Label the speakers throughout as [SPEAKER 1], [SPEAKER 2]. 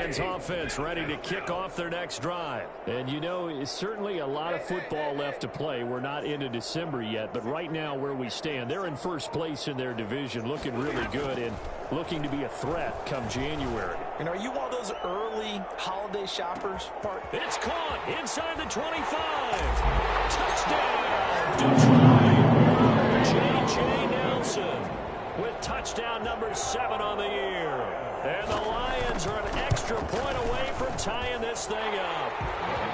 [SPEAKER 1] Lions offense ready to kick off their next drive.
[SPEAKER 2] And, you know, it's certainly a lot of football left to play. We're not into December yet, but right now where we stand, they're in first place in their division, looking really good and looking to be a threat come January.
[SPEAKER 3] And are you one of those early holiday shoppers?
[SPEAKER 1] It's caught inside the 25. Touchdown, Detroit. J.J. Nelson with touchdown number 7 on the year. And the Lions are an extra point away from tying this thing up.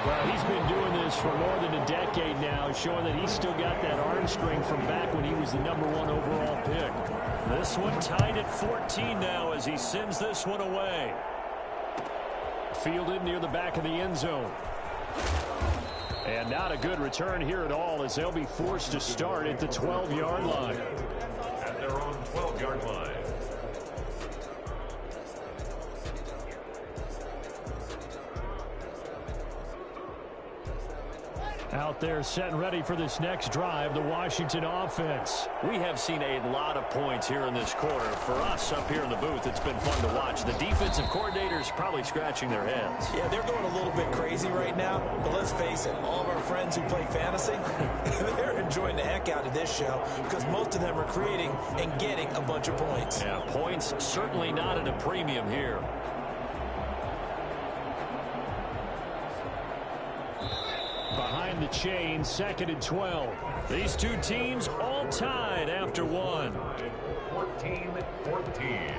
[SPEAKER 2] Well, he's been doing this for more than a decade now, showing that he's still got that arm strength from back when he was the #1 overall pick.
[SPEAKER 1] This one tied at 14 now as he sends this one away.
[SPEAKER 2] Fielded near the back of the end zone. And not a good return here at all as they'll be forced to start at the 12-yard line.
[SPEAKER 4] At their own 12-yard line.
[SPEAKER 2] Out there set and ready for this next drive, the Washington offense.
[SPEAKER 1] We have seen a lot of points here in this quarter. For us up here in the booth, it's been fun to watch. The defensive coordinators probably scratching their heads.
[SPEAKER 3] Yeah, they're going a little bit crazy right now. But let's face it, all of our friends who play fantasy, they're enjoying the heck out of this show because most of them are creating and getting a bunch of points.
[SPEAKER 1] Yeah, points certainly not at a premium here.
[SPEAKER 2] Behind the chain, 2nd and 12.
[SPEAKER 1] These two teams all tied after one.
[SPEAKER 4] 14-14.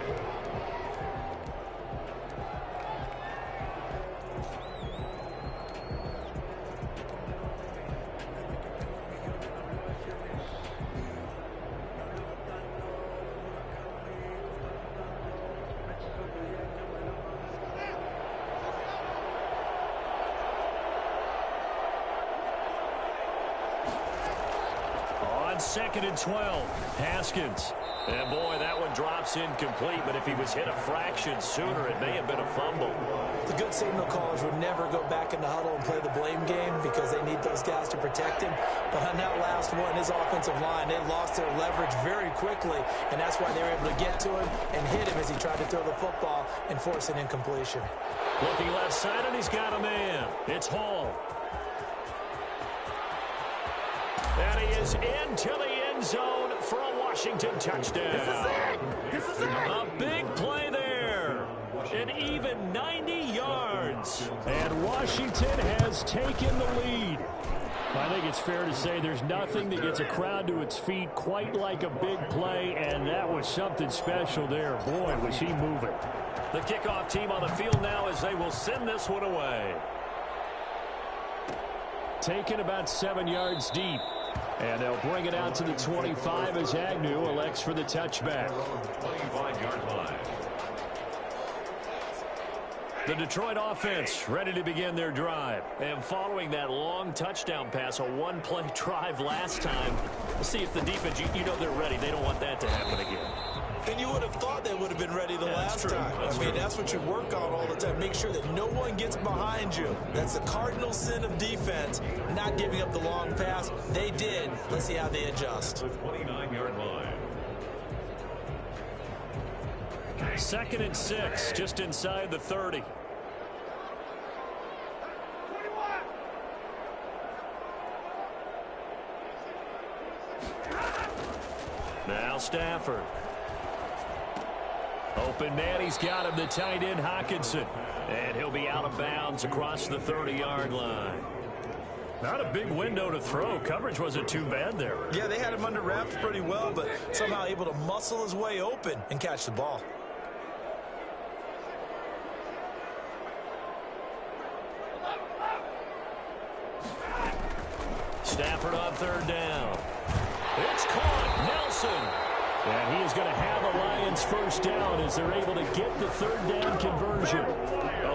[SPEAKER 1] On 2nd and 12, Haskins. And boy, that one drops incomplete, but if he was hit a fraction sooner, it may have been a fumble.
[SPEAKER 3] The good signal callers would never go back in the huddle and play the blame game because they need those guys to protect him. But on that last one, his offensive line, they lost their leverage very quickly, and that's why they were able to get to him and hit him as he tried to throw the football and force an incompletion.
[SPEAKER 1] Looking left side, and he's got a man. It's Hall. And he is into the end zone for a Washington touchdown.
[SPEAKER 3] This is it. This is it.
[SPEAKER 1] A big play there. An even 90 yards.
[SPEAKER 2] And Washington has taken the lead. I think it's fair to say there's nothing that gets a crowd to its feet quite like a big play, and that was something special there. Boy, was he moving.
[SPEAKER 1] The kickoff team on the field now as they will send this one away.
[SPEAKER 2] Taken about 7 yards deep. And they'll bring it out to the 25 as Agnew elects for the touchback.
[SPEAKER 4] 25-yard line.
[SPEAKER 1] The Detroit offense ready to begin their drive. And following that long touchdown pass, a one-play drive last time, let's see if the defense, you know they're ready. They don't want that to happen again.
[SPEAKER 3] And you would have thought they would have been ready the last time. That's what you work on all the time. Make sure that no one gets behind you. That's the cardinal sin of defense, not giving up the long pass. They did. Let's see how they adjust.
[SPEAKER 4] The 29-yard line.
[SPEAKER 1] 2nd and 6, just inside the 30. Now Stafford. Open man, he's got him, the tight end Hockenson. And he'll be out of bounds across the 30-yard line. Not a big window to throw. Coverage wasn't too bad there.
[SPEAKER 3] Yeah, they had him under wraps pretty well, but somehow able to muscle his way open and catch the ball.
[SPEAKER 1] Stafford on 3rd down. It's caught. Nelson.
[SPEAKER 2] And he is going to have a Lions first down as they're able to get the 3rd down conversion.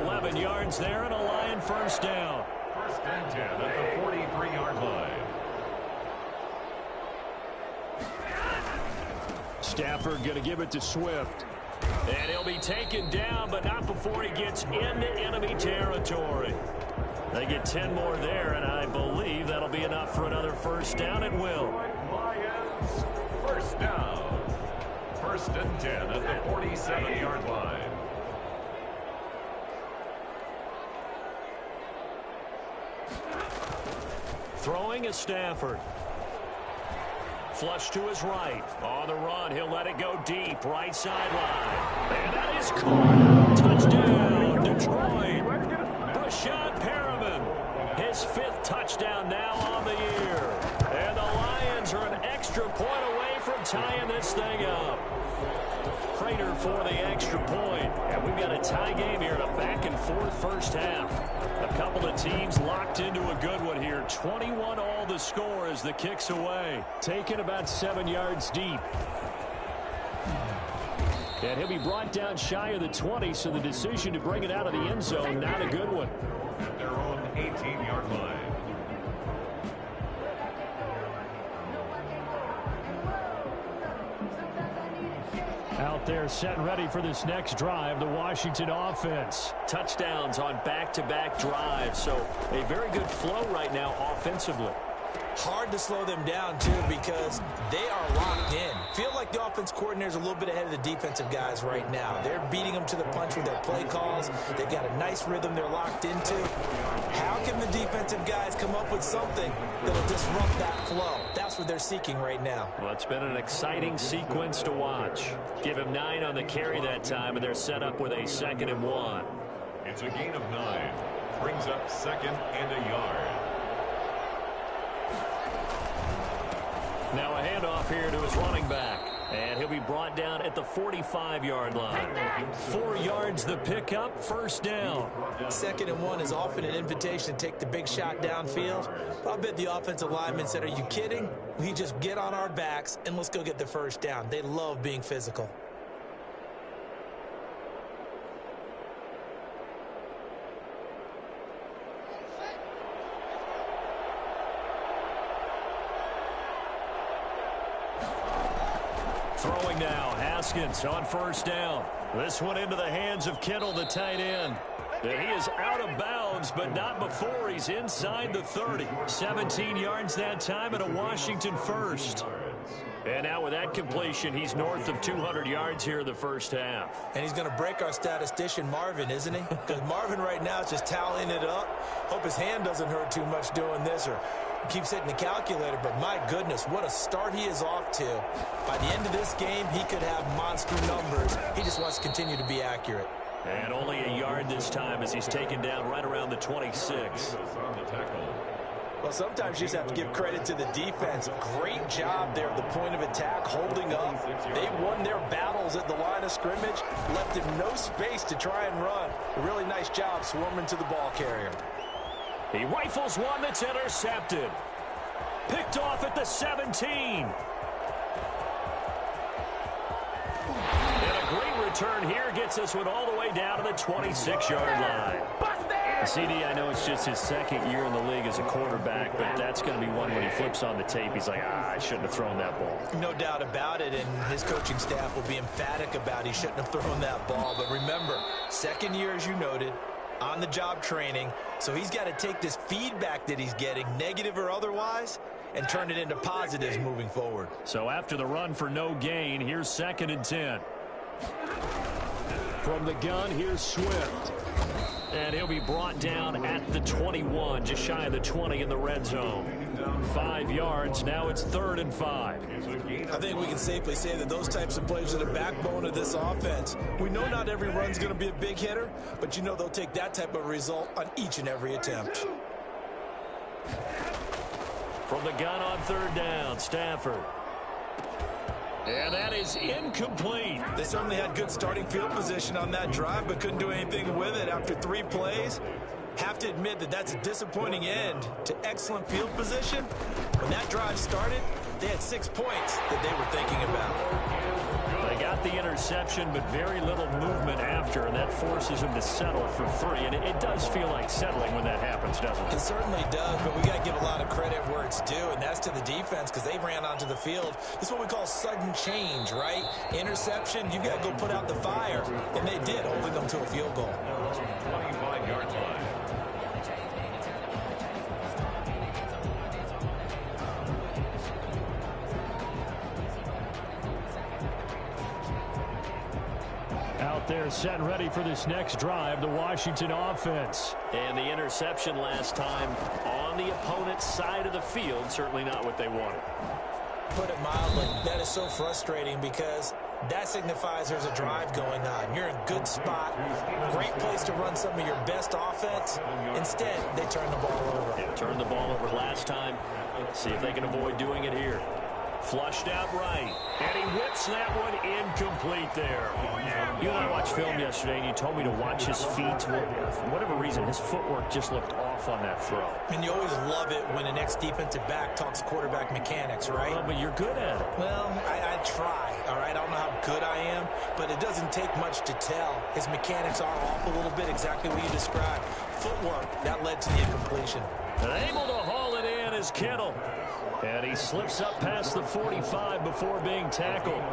[SPEAKER 1] 11 yards there and a Lion first down.
[SPEAKER 4] 1st and 10 at the 43-yard line.
[SPEAKER 2] Stafford going to give it to Swift.
[SPEAKER 1] And he'll be taken down, but not before he gets into enemy territory. They get 10 more there, and I believe that'll be enough for another first down. It will.
[SPEAKER 4] Lions, first down. 1st and 10 at the 47-yard line.
[SPEAKER 1] Throwing is Stafford. Flush to his right. On the run, he'll let it go deep. Right sideline. And that is caught. Touchdown, Detroit. Brashad Perriman. His 5th touchdown now on the year. And the Lions are an extra point away from tying this thing up. Prater for the extra point. And we've got a tie game here in a back-and-forth first half. A couple of teams locked into a good one here. 21 all the score as the kick's away.
[SPEAKER 2] Taken about 7 yards deep. And he'll be brought down shy of the 20, so the decision to bring it out of the end zone, not a good one.
[SPEAKER 4] At their own 18-yard line.
[SPEAKER 2] Out there set and ready for this next drive, the Washington offense.
[SPEAKER 1] Touchdowns on back-to-back drives, so a very good flow right now offensively.
[SPEAKER 3] Hard to slow them down, too, because they are locked in. Feel like the offense coordinator's a little bit ahead of the defensive guys right now. They're beating them to the punch with their play calls. They've got a nice rhythm they're locked into. How can the defensive guys come up with something that'll disrupt that flow? That's what they're seeking right now.
[SPEAKER 1] Well, it's been an exciting sequence to watch. Give him 9 on the carry that time, and they're set up with a 2nd and 1.
[SPEAKER 4] It's a gain of 9. Brings up 2nd and a yard.
[SPEAKER 1] Now a handoff here to his running back. And he'll be brought down at the 45-yard line. 4 yards the pickup, first down.
[SPEAKER 3] 2nd and 1 is often an invitation to take the big shot downfield. I bet the offensive lineman said, are you kidding? We just get on our backs and let's go get the first down. They love being physical.
[SPEAKER 1] Throwing now, Haskins on first down. This one into the hands of Kittle, the tight end. And he is out of bounds, but not before he's inside the 30. 17 yards that time and a Washington first. And now with that completion, he's north of 200 yards here in the first half.
[SPEAKER 3] And he's going to break our statistician Marvin, isn't he? Because Marvin right now is just tallying it up. Hope his hand doesn't hurt too much doing this or keeps hitting the calculator. But my goodness, what a start he is off to. By the end of this game, he could have monster numbers. He just wants to continue to be accurate.
[SPEAKER 1] And only a yard this time as he's taken down right around the 26.
[SPEAKER 3] Well, sometimes you just have to give credit to the defense. Great job there at the point of attack, holding up. They won their battles at the line of scrimmage, left him no space to try and run. A really nice job swarming to the ball carrier.
[SPEAKER 1] He rifles one that's intercepted. Picked off at the 17. And a great return here gets this one all the way down to the 26-yard line. CD, I know it's just his 2nd year in the league as a quarterback, but that's going to be one when he flips on the tape. He's like, I shouldn't have thrown that ball.
[SPEAKER 3] No doubt about it, and his coaching staff will be emphatic about he shouldn't have thrown that ball. But remember, 2nd year, as you noted, on-the-job training. So he's got to take this feedback that he's getting, negative or otherwise, and turn it into positives moving forward.
[SPEAKER 2] So after the run for no gain, here's 2nd and 10. From the gun, here's Swift.
[SPEAKER 1] And he'll be brought down at the 21, just shy of the 20 in the red zone. 5 yards, now it's 3rd and 5.
[SPEAKER 3] I think we can safely say that those types of plays are the backbone of this offense. We know not every run's going to be a big hitter, but you know they'll take that type of result on each and every attempt.
[SPEAKER 1] From the gun on 3rd down, Stafford. And that is incomplete.
[SPEAKER 3] They certainly had good starting field position on that drive, but couldn't do anything with it after 3 plays. Have to admit that that's a disappointing end to excellent field position. When that drive started, they had 6 points that they were thinking about.
[SPEAKER 1] They got the interception, but very little movement after, and that forces them to settle for 3. And it does feel like settling when that happens, doesn't it?
[SPEAKER 3] It certainly does, but we got to give a lot of credit where it's due, and that's to the defense because they ran onto the field. This is what we call sudden change, right? Interception, you got to go put out the fire, and they did, holding them to a field goal.
[SPEAKER 4] 25-yard line.
[SPEAKER 2] Out there set and ready for this next drive, the Washington offense.
[SPEAKER 1] And the interception last time on the opponent's side of the field. Certainly not what they wanted.
[SPEAKER 3] Put it mildly, that is so frustrating because that signifies there's a drive going on. You're in a good spot, great place to run some of your best offense. Instead, they turn the ball over.
[SPEAKER 1] Yeah, turned the ball over last time. See if they can avoid doing it here. Flushed out right, and he whips that one incomplete there. You and I watched film yesterday, and you told me to watch his feet. For whatever reason, his footwork just looked off on that throw.
[SPEAKER 3] And you always love it when the next defensive back talks quarterback mechanics, right?
[SPEAKER 1] Well, but you're good at it.
[SPEAKER 3] Well, I try, all right? I don't know how good I am, but it doesn't take much to tell. His mechanics are off a little bit, exactly what you described. Footwork, that led to the incompletion.
[SPEAKER 1] And able to haul it in is Kittle. And he slips up past the 45 before being tackled.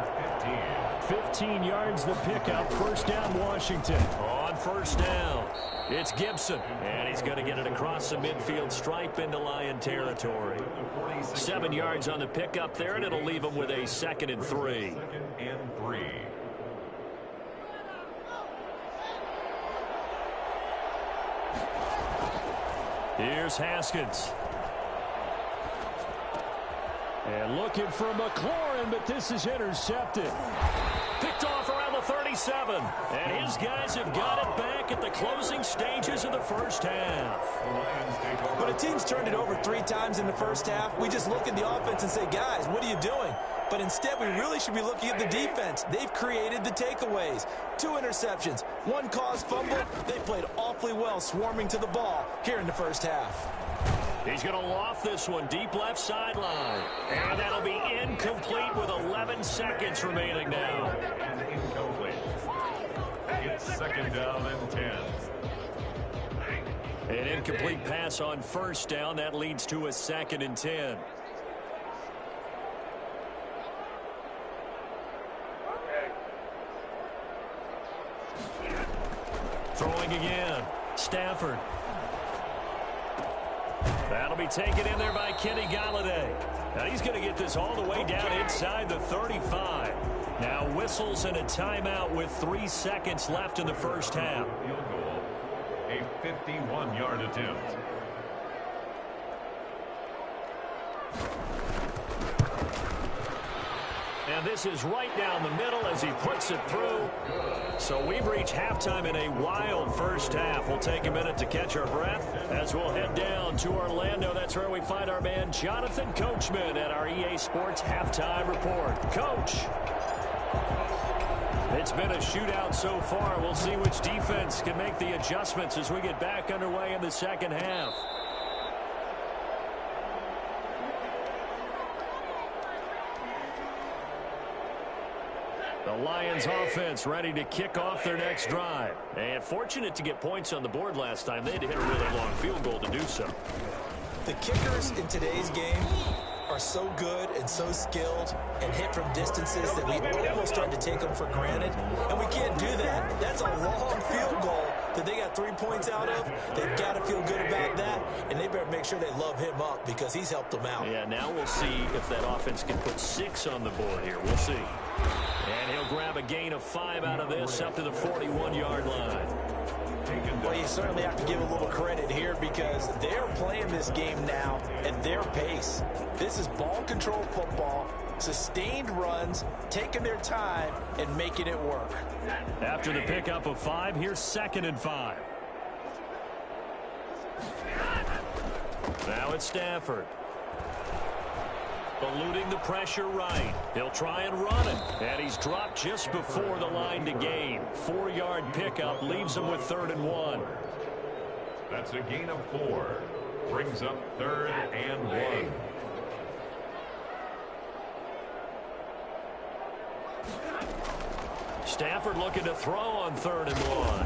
[SPEAKER 2] 15 yards the pickup. First down, Washington.
[SPEAKER 1] On first down, it's Gibson. And he's going to get it across the midfield stripe into Lion territory. 7 yards on the pickup there, and it'll leave him with a 2nd and 3.
[SPEAKER 4] 2nd and 3.
[SPEAKER 1] Here's Haskins.
[SPEAKER 2] And looking for McLaurin, but this is intercepted.
[SPEAKER 1] Picked off around the 37. And his guys have got it back at the closing stages of the first half.
[SPEAKER 3] When a team's turned it over 3 times in the first half, we just look at the offense and say, guys, what are you doing? But instead, we really should be looking at the defense. They've created the takeaways. 2 interceptions, 1 caused fumble. They played awfully well swarming to the ball here in the first half.
[SPEAKER 1] He's going to loft this one deep left sideline. And that'll be incomplete with 11 seconds remaining now.
[SPEAKER 4] Incomplete. It's 2nd down and 10.
[SPEAKER 1] An incomplete pass on first down. That leads to a 2nd and 10. Throwing again. Stafford. That'll be taken in there by Kenny Galladay. Now he's going to get this all the way down inside the 35. Now whistles and a timeout with 3 seconds left in the first half.
[SPEAKER 4] Field goal, a 51-yard attempt.
[SPEAKER 1] And this is right down the middle as he puts it through. So we've reached halftime in a wild first half. We'll take a minute to catch our breath as we'll head down to Orlando. That's where we find our man Jonathan Coachman at our EA Sports Halftime Report. Coach. It's been a shootout so far. We'll see which defense can make the adjustments as we get back underway in the second half. The Lions offense ready to kick off their next drive. And fortunate to get points on the board last time. They had to hit a really long field goal to do so.
[SPEAKER 3] The kickers in today's game are so good and so skilled and hit from distances that we almost start to take them for granted. And we can't do that. That's a long field goal that they got 3 points out of. They've got to feel good about that, and they better make sure they love him up because he's helped them out.
[SPEAKER 1] Yeah, now we'll see if that offense can put 6 on the board here. We'll see. And he'll grab a gain of 5 out of this up to the 41-yard line.
[SPEAKER 3] Well, you certainly have to give a little credit here because they're playing this game now at their pace. This is ball control football, sustained runs, taking their time, and making it work.
[SPEAKER 2] After the pickup of 5, here's 2nd and 5.
[SPEAKER 1] Now it's Stafford. Eluding the pressure right. He'll try and run it. And he's dropped just before the line to gain. 4-yard pickup leaves him with 3rd and 1.
[SPEAKER 4] That's a gain of 4. Brings up 3rd and 1.
[SPEAKER 1] Stafford looking to throw on 3rd and 1.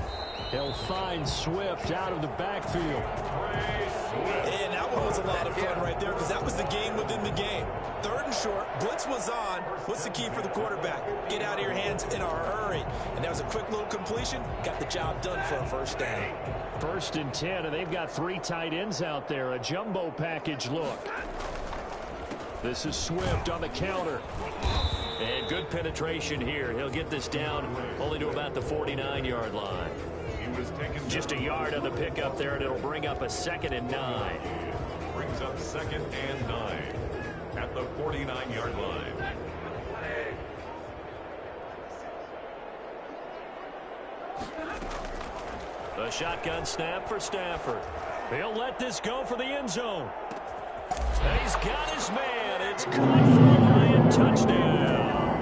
[SPEAKER 2] He'll find Swift out of the backfield.
[SPEAKER 3] And that one was a lot of fun right there because that was the game within the game. 3rd and short, blitz was on. What's the key for the quarterback? Get out of your hands in a hurry. And that was a quick little completion. Got the job done for a first down.
[SPEAKER 2] 1st and 10, and they've got 3 tight ends out there. A jumbo package look. This is Swift on the counter.
[SPEAKER 1] And good penetration here. He'll get this down only to about the 49-yard line. Just a yard on the pickup there, and it'll bring up a 2nd and 9.
[SPEAKER 4] Brings up 2nd and 9 at the 49-yard line.
[SPEAKER 1] The shotgun snap for Stafford. He'll let this go for the end zone. And he's got his man. It's caught for a Lion touchdown.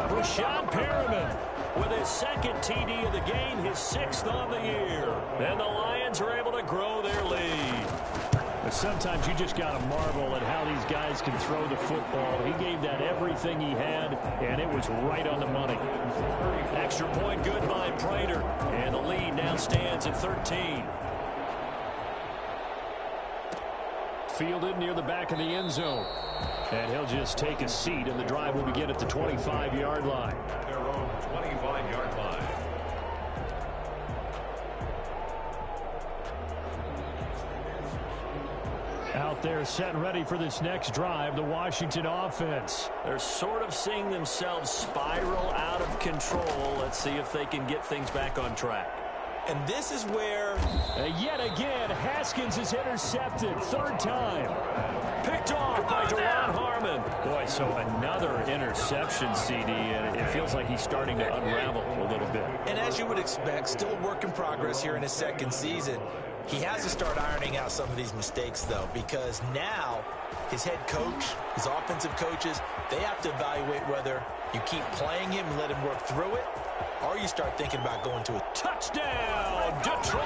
[SPEAKER 1] Rashad Perriman with his 2nd TD of the game, his 6th on the year. And the Lions are able to grow their lead.
[SPEAKER 2] But sometimes you just got to marvel at how these guys can throw the football. He gave that everything he had, and it was right on the money.
[SPEAKER 1] Extra point good by Prater. And the lead now stands at 13.
[SPEAKER 2] Fielded near the back of the end zone. And he'll just take a seat, and the drive will begin at the 25-yard line.
[SPEAKER 4] Their own 25-yard line.
[SPEAKER 2] Out there set and ready for this next drive, the Washington offense.
[SPEAKER 1] They're sort of seeing themselves spiral out of control. Let's see if they can get things back on track.
[SPEAKER 3] And this is where...
[SPEAKER 2] yet again, Haskins is intercepted. 3rd time.
[SPEAKER 1] Picked off by Deron Harmon.
[SPEAKER 2] Boy, so another interception, CD, and it feels like he's starting to unravel a little bit.
[SPEAKER 3] And as you would expect, still a work in progress here in his 2nd season. He has to start ironing out some of these mistakes, though, because now his head coach, his offensive coaches, they have to evaluate whether you keep playing him and let him work through it, or you start thinking about going to a
[SPEAKER 1] touchdown, Detroit.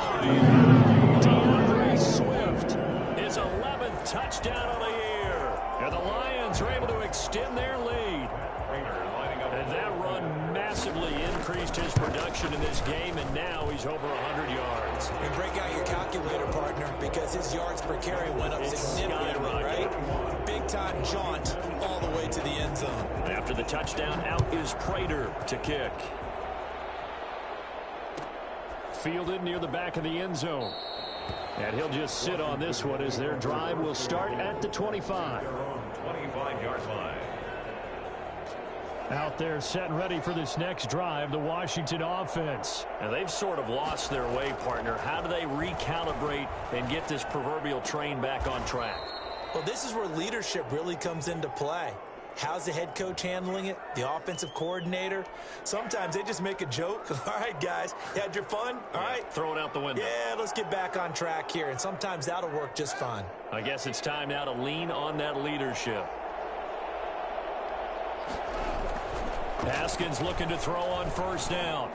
[SPEAKER 2] DeAndre Swift.
[SPEAKER 1] His 11th touchdown of the year. And the Lions are able to extend their lead. And that run massively increased his production in this game, and now he's over 100 yards.
[SPEAKER 3] And break out your calculator, partner, because his yards per carry went up significantly, right? Big-time jaunt all the way to the end zone.
[SPEAKER 1] After the touchdown, out is Prater to kick.
[SPEAKER 2] Fielded near the back of the end zone. And he'll just sit on this one as their drive will start at the 25.
[SPEAKER 4] 25-yard line.
[SPEAKER 2] Out there set and ready for this next drive, the Washington offense.
[SPEAKER 1] And they've sort of lost their way, partner. How do they recalibrate and get this proverbial train back on track?
[SPEAKER 3] Well, this is where leadership really comes into play. How's the head coach handling it? The offensive coordinator? Sometimes they just make a joke. All right, guys, you had your fun? All right.
[SPEAKER 1] Throw it out the window.
[SPEAKER 3] Yeah, let's get back on track here. And sometimes that'll work just fine.
[SPEAKER 1] I guess it's time now to lean on that leadership. Haskins looking to throw on 1st down.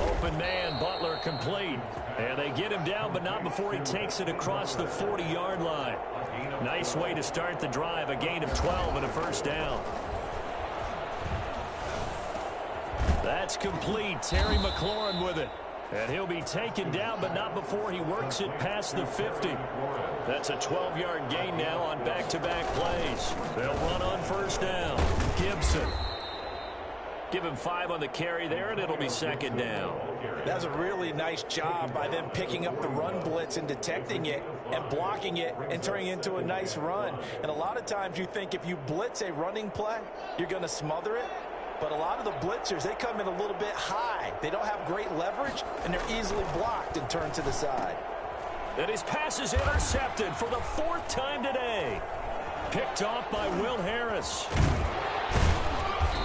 [SPEAKER 1] Open man, Butler complete. And they get him down, but not before he takes it across the 40-yard line. Nice way to start the drive, a gain of 12 and a 1st down. That's complete. Terry McLaurin with it. And he'll be taken down, but not before he works it past the 50. That's a 12-yard gain now on back-to-back plays. They'll run on 1st down. Gibson. Give him 5 on the carry there, and it'll be 2nd down.
[SPEAKER 3] That's a really nice job by them picking up the run blitz and detecting it and blocking it and turning it into a nice run. And a lot of times you think if you blitz a running play, you're going to smother it. But a lot of the blitzers, they come in a little bit high. They don't have great leverage, and they're easily blocked and turned to the side.
[SPEAKER 1] And his pass is intercepted for the 4th time today. Picked off by Will Harris.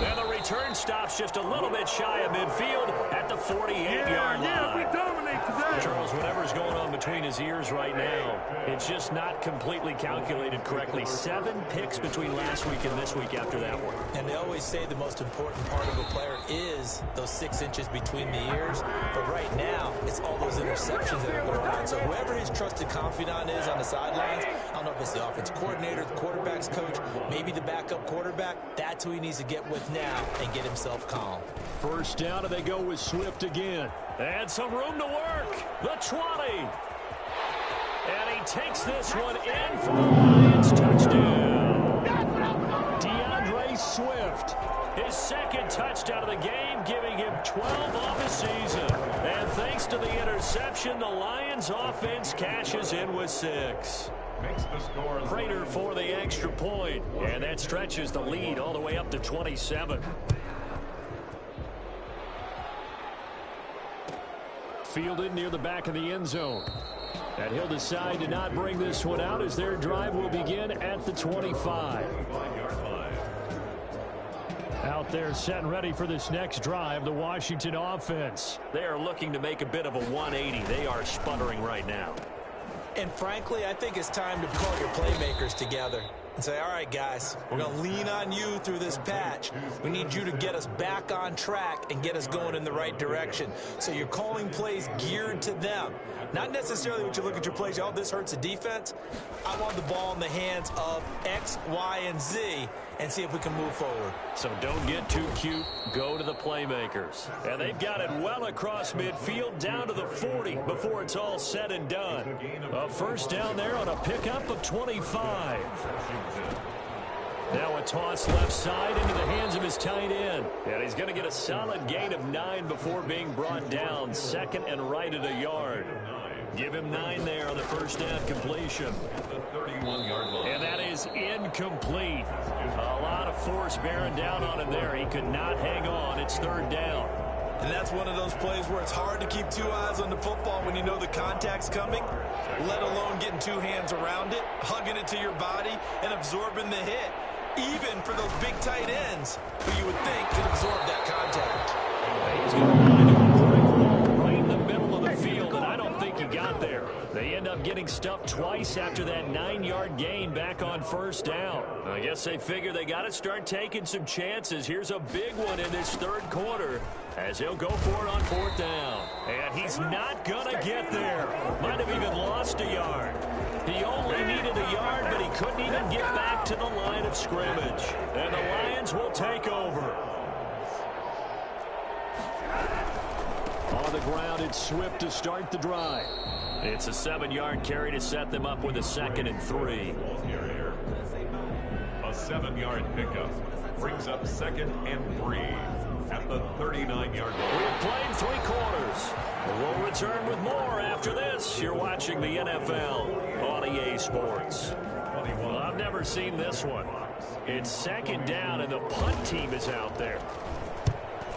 [SPEAKER 1] And the return stops just a little bit shy of midfield at the 48-yard line.
[SPEAKER 5] We dominate today.
[SPEAKER 1] Charles, whatever's going on between his ears right now, it's just not completely calculated correctly. 7 picks between last week and this week after that one.
[SPEAKER 3] And they always say the most important part of a player is those 6 inches between the ears. But right now, it's all those interceptions that are going on. So whoever his trusted confidant is on the sidelines, I don't know if it's the offensive coordinator, the quarterback's coach, maybe the backup quarterback, that's who he needs to get with now and get himself calm.
[SPEAKER 2] 1st down, and they go with Swift again.
[SPEAKER 1] And some room to work. The 20. And he takes this one in for the Lions touchdown.
[SPEAKER 2] DeAndre Swift.
[SPEAKER 1] His 2nd touchdown of the game, giving him 12 on the season. And thanks to the interception, the Lions offense cashes in with 6.
[SPEAKER 4] Makes the score.
[SPEAKER 1] Prater for the extra point. And that stretches the lead all the way up to 27.
[SPEAKER 2] Fielded near the back of the end zone. And he'll decide to not bring this one out as their drive will begin at the 25. Out there set and ready for this next drive, the Washington offense.
[SPEAKER 1] They are looking to make a bit of a 180. They are sputtering right now.
[SPEAKER 3] And frankly, I think it's time to call your playmakers together and say, all right, guys, we're going to lean on you through this patch. We need you to get us back on track and get us going in the right direction. So you're calling plays geared to them. Not necessarily what you look at your plays, oh, this hurts the defense. I want the ball in the hands of X, Y, and Z and see if we can move forward.
[SPEAKER 1] So don't get too cute. Go to the playmakers. And they've got it well across midfield down to the 40 before it's all said and done. A first down there on a pickup of 25. Now a toss left side into the hands of his tight end. And he's going to get a solid gain of 9 before being brought down. Second and right at a yard. Give him 9 there on the first down completion. And that is incomplete. A lot of force bearing down on him there. He could not hang on. It's third down.
[SPEAKER 3] And that's one of those plays where it's hard to keep two eyes on the football when you know the contact's coming, let alone getting two hands around it, hugging it to your body, and absorbing the hit. Even for those big tight ends who you would think could absorb that contact.
[SPEAKER 1] He's going to line up a quick ball right in the middle of the field, and I don't think he got there. They end up getting stuffed twice after that 9-yard gain back on first down. I guess they figure they got to start taking some chances. Here's a big one in this third quarter as he'll go for it on fourth down. And he's not going to get there. Might have even lost a yard. He only needed a yard, but he couldn't even get back to the line of scrimmage. And the Lions will take over.
[SPEAKER 2] On the ground, it's Swift to start the drive.
[SPEAKER 1] It's a 7-yard carry to set them up with a 2nd and 3.
[SPEAKER 4] A 7-yard pickup brings up 2nd and 3 at the 39-yard line.
[SPEAKER 1] We've played 3 quarters. We'll return with more after this. You're watching the NFL on EA Sports. Well, I've never seen this one. It's 2nd down, and the punt team is out there.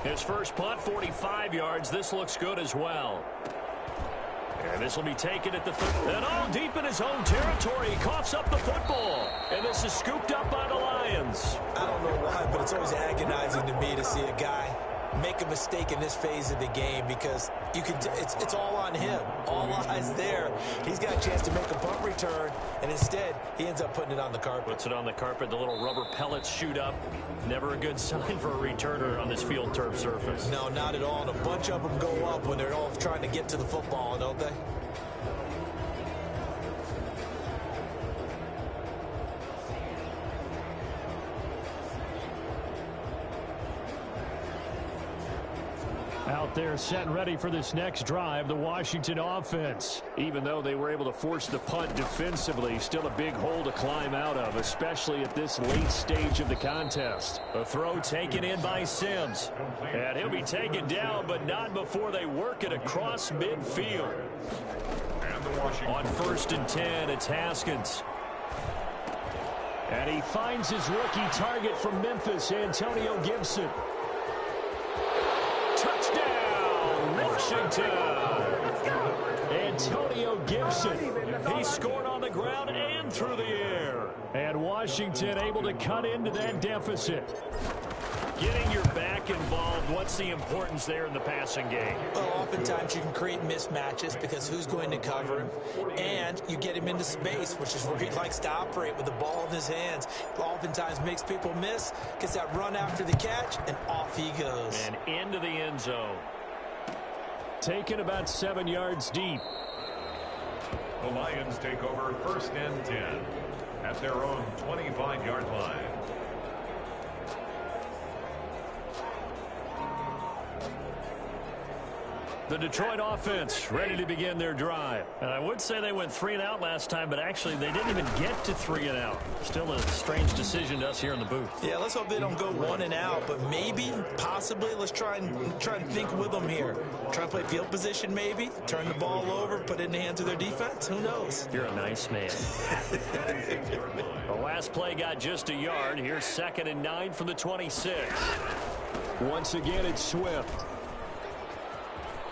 [SPEAKER 1] His first punt, 45 yards. This looks good as well. And this will be taken at the 30. And all deep in his own territory. He coughs up the football. And this is scooped up by the Lions.
[SPEAKER 3] I don't know why, but it's always agonizing to me to see a guy make a mistake in this phase of the game because you can. It's all on him. All eyes there. He's got a chance to make a punt return, and instead he ends up putting it on the carpet.
[SPEAKER 1] Puts it on the carpet. The little rubber pellets shoot up. Never a good sign for a returner on this field turf surface.
[SPEAKER 3] No, not at all. And a bunch of them go up when they're all trying to get to the football, don't they?
[SPEAKER 2] Out there set and ready for this next drive, the Washington offense. Even though they were able to force the punt defensively, still a big hole to climb out of, especially at this late stage of the contest. A throw taken in by Sims. And he'll be taken down, but not before they work it across midfield. On 1st and 10, it's Haskins. And he finds his rookie target from Memphis, Antonio Gibson. Touchdown, Washington. Antonio Gibson. He scored on the ground and through the air. And Washington able to cut into that deficit.
[SPEAKER 1] Getting your back involved, what's the importance there in the passing game?
[SPEAKER 3] Well, oftentimes you can create mismatches because who's going to cover him, and you get him into space, which is where he likes to operate with the ball in his hands. Oftentimes makes people miss, gets that run after the catch, and off he goes.
[SPEAKER 1] And into the end zone.
[SPEAKER 2] Taken about 7 yards deep.
[SPEAKER 4] The Lions take over 1st and 10 at their own 25-yard line.
[SPEAKER 1] The Detroit offense ready to begin their drive. And I would say they went 3 and out last time, but actually they didn't even get to 3 and out. Still a strange decision to us here in the booth.
[SPEAKER 3] Yeah, let's hope they don't go 1 and out, but maybe, possibly, let's try and think with them here. Try and play field position maybe, turn the ball over, put it in the hands of their defense. Who knows?
[SPEAKER 1] You're a nice man. The last play got just a yard. Here's 2nd and 9 from the 26.
[SPEAKER 2] Once again, it's Swift.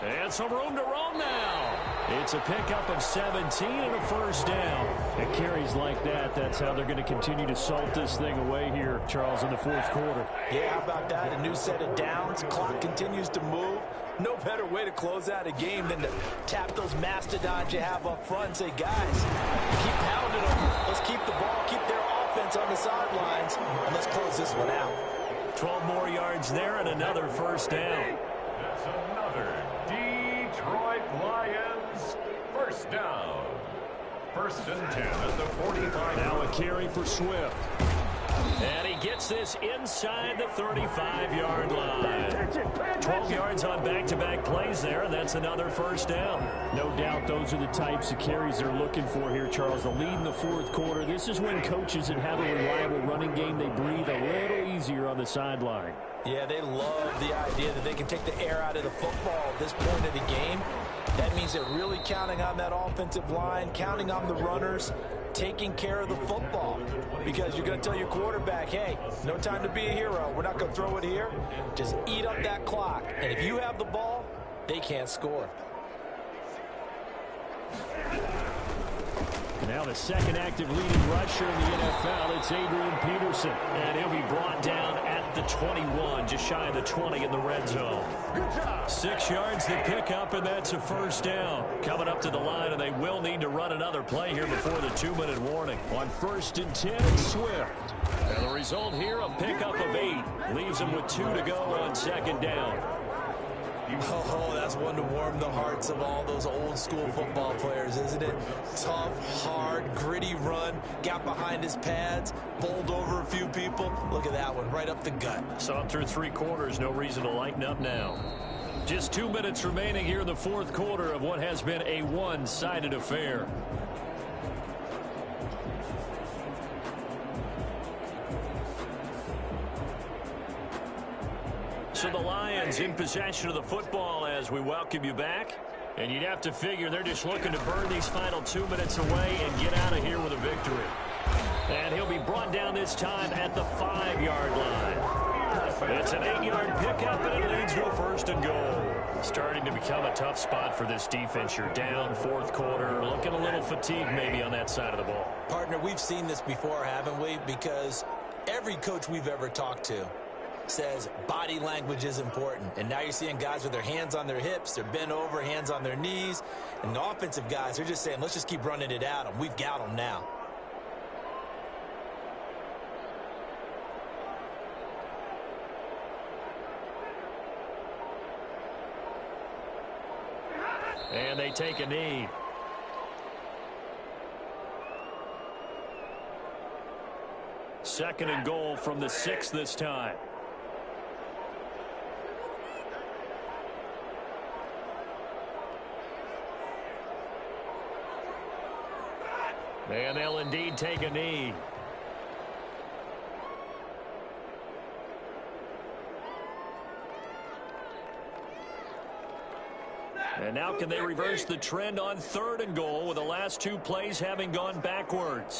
[SPEAKER 1] And some room to roam now. It's a pickup of 17 and a first down.
[SPEAKER 2] It carries like that. That's how they're going to continue to salt this thing away here, Charles, in the fourth quarter.
[SPEAKER 3] Yeah, how about that? A new set of downs. Clock continues to move. No better way to close out a game than to tap those mastodons you have up front and say, guys, keep pounding them. Let's keep the ball, keep their offense on the sidelines, and let's close this one out.
[SPEAKER 1] 12 more yards there and another first down.
[SPEAKER 4] That's another Detroit Lions first down. First and 10 at the 45.
[SPEAKER 2] Now a carry for Swift.
[SPEAKER 1] And he gets this inside the 35-yard line. 12 yards on back-to-back plays there, and that's another first down.
[SPEAKER 2] No doubt those are the types of carries they're looking for here, Charles. The lead in the fourth quarter. This is when coaches that have a reliable running game, they breathe a little easier on the sideline.
[SPEAKER 3] Yeah, they love the idea that they can take the air out of the football at this point of the game. That means they're really counting on that offensive line, counting on the runners, taking care of the football. Because you're going to tell your quarterback, hey, no time to be a hero. We're not going to throw it here. Just eat up that clock. And if you have the ball, they can't score.
[SPEAKER 2] Now the second active leading rusher in the NFL, it's Adrian Peterson.
[SPEAKER 1] And he'll be brought down at the 21, just shy of the 20 in the red zone. 6 yards to pick up, and that's a first down. Coming up to the line, and they will need to run another play here before the 2-minute warning.
[SPEAKER 2] On 1st and 10, it's Swift.
[SPEAKER 1] And the result here, a pickup of 8. Leaves them with 2 to go on second down.
[SPEAKER 3] Oh, that's one to warm the hearts of all those old school football players, isn't it? Tough, hard, gritty run, got behind his pads, bowled over a few people. Look at that one, right up the gut.
[SPEAKER 1] Saw it through 3 quarters, no reason to lighten up now. Just 2 minutes remaining here in the fourth quarter of what has been a one-sided affair. So the Lions in possession of the football as we welcome you back. And you'd have to figure they're just looking to burn these final 2 minutes away and get out of here with a victory. And he'll be brought down this time at the 5-yard line. It's an 8-yard pickup, and it leads to a first and goal. Starting to become a tough spot for this defense. You're down fourth quarter, looking a little fatigued maybe on that side of the ball.
[SPEAKER 3] Partner, we've seen this before, haven't we? Because every coach we've ever talked to says body language is important. And now you're seeing guys with their hands on their hips, they're bent over, hands on their knees. And the offensive guys, they're just saying, let's just keep running it at them. We've got them now.
[SPEAKER 1] And they take a knee. Second and goal from the 6 this time. And they'll indeed take a knee. And now can they reverse the trend on 3rd and goal with the last 2 plays having gone backwards?